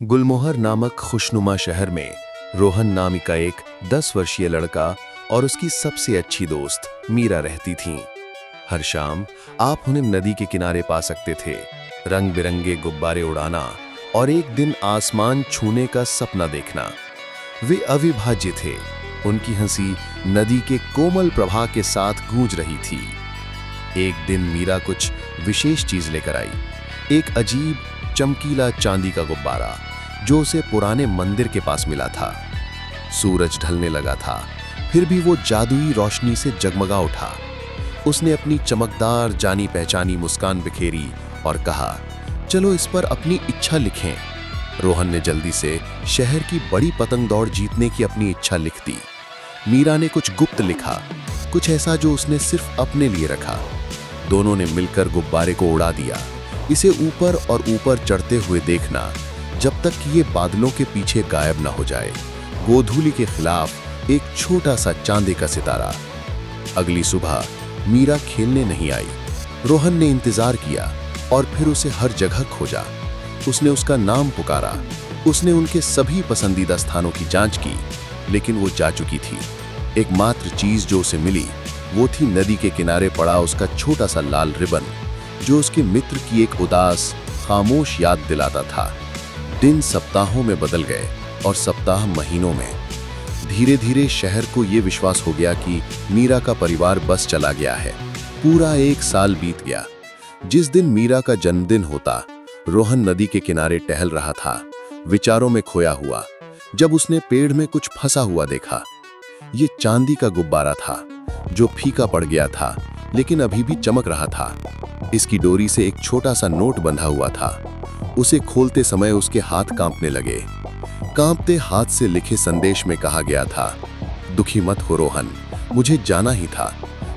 गुलमोहर नामक खुशनुमा शहर में रोहन नामी का एक 10 वर्षीय लड़का और उसकी सबसे अच्छी दोस्त मीरा रहती थीं। हर शाम आप उन्हें नदी के किनारे पा सकते थे, रंग बिरंगे गुब्बारे उड़ाना और एक दिन आसमान छूने का सपना देखना। वे अविभाज्य थे। उनकी हंसी नदी के कोमल प्रवाह के साथ गूंज रही थी। एक दिन मीरा कुछ विशेष चीज लेकर आई, एक अजीब चमकीला चांदी का गुब्बारा जो उसे पुराने मंदिर के पास मिला था। सूरज ढलने लगा था, फिर भी वो जादुई रोशनी से जगमगा उठा। उसने अपनी चमकदार जानी पहचानी मुस्कान बिखेरी और कहा, चलो इस पर अपनी इच्छा लिखें। रोहन ने जल्दी से शहर की बड़ी पतंग दौड़ जीतने की अपनी इच्छा लिख दी। मीरा ने कुछ गुप्त लिखा, कुछ ऐसा जो उसने सिर्फ अपने लिए रखा। दोनों ने मिलकर गुब्बारे को उड़ा दिया। इसे ऊपर और ऊपर चढ़ते हुए देखना जब तक कि ये बादलों के पीछे गायब न हो जाए। गोधूली के खिलाफ एक छोटा सा चांदी का सितारा। अगली सुबह मीरा खेलने नहीं आई। रोहन ने इंतजार किया और फिर उसे हर जगह खोजा। उसने उसका नाम पुकारा। उसने उनके सभी पसंदीदा स्थानों की जांच की, लेकिन वो जा चुकी थी। एकमात्र चीज जो उसे मिली वो थी नदी के किनारे पड़ा उसका छोटा सा लाल रिबन, जो उसके मित्र की एक उदास खामोश याद दिलाता था। दिन सप्ताहों में बदल गए और सप्ताह महीनों में। धीरे धीरे शहर को ये विश्वास हो गया कि मीरा का परिवार बस चला गया है। पूरा 1 साल बीत गया। जिस दिन मीरा का जन्मदिन होता, रोहन नदी के किनारे टहल रहा था, विचारों में खोया हुआ, जब उसने पेड़ में कुछ फंसा हुआ देखा। ये चांदी का गुब्बारा था जो फीका पड़ गया था, लेकिन अभी भी चमक रहा था। इसकी डोरी से एक छोटा सा नोट बंधा हुआ था। उसे खोलते समय उसके हाथ कांपने लगे। कांपते हाथ से लिखे संदेश में कहा गया था, दुखी मत हो रोहन, मुझे जाना ही था।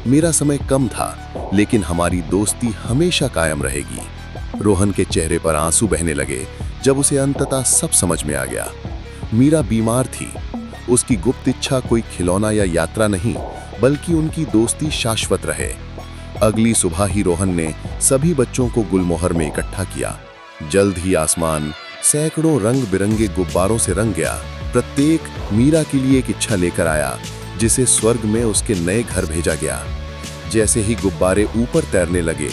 मेरा समय कम था, लेकिन हमारी दोस्ती हमेशा कायम रहेगी। रोहन के चेहरे पर आंसू बहने लगे जब उसे अंततः सब समझ में आ गया। मीरा बीमार थी। उसकी गुप्त इच्छा कोई खिलौना या यात्रा नहीं, बल्कि उनकी दोस्ती शाश्वत रहे। अगली सुबह ही रोहन ने सभी बच्चों को गुलमोहर में इकट्ठा किया। जल्द ही आसमान सैकड़ों रंग बिरंगे गुब्बारों से रंग गया। प्रत्येक मीरा के लिए एक इच्छा लेकर आया, जिसे स्वर्ग में उसके नए घर भेजा गया। जैसे ही गुब्बारे ऊपर तैरने लगे,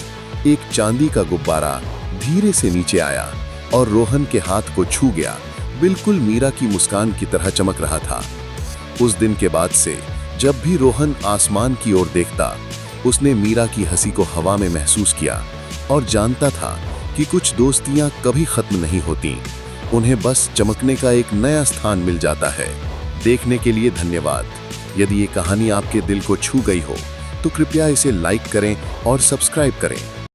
एक चांदी का गुब्बारा धीरे से नीचे आया और रोहन के हाथ को छू गया। बिल्कुल मीरा की मुस्कान की तरह चमक रहा था। उस दिन के बाद से जब भी रोहन आसमान की ओर देखता, उसने मीरा की हंसी को हवा में महसूस किया और जानता था कि कुछ दोस्तियां कभी खत्म नहीं होती। उन्हें बस चमकने का एक नया स्थान मिल जाता है। देखने के लिए धन्यवाद। यदि ये कहानी आपके दिल को छू गई हो तो कृपया इसे लाइक करें और सब्सक्राइब करें।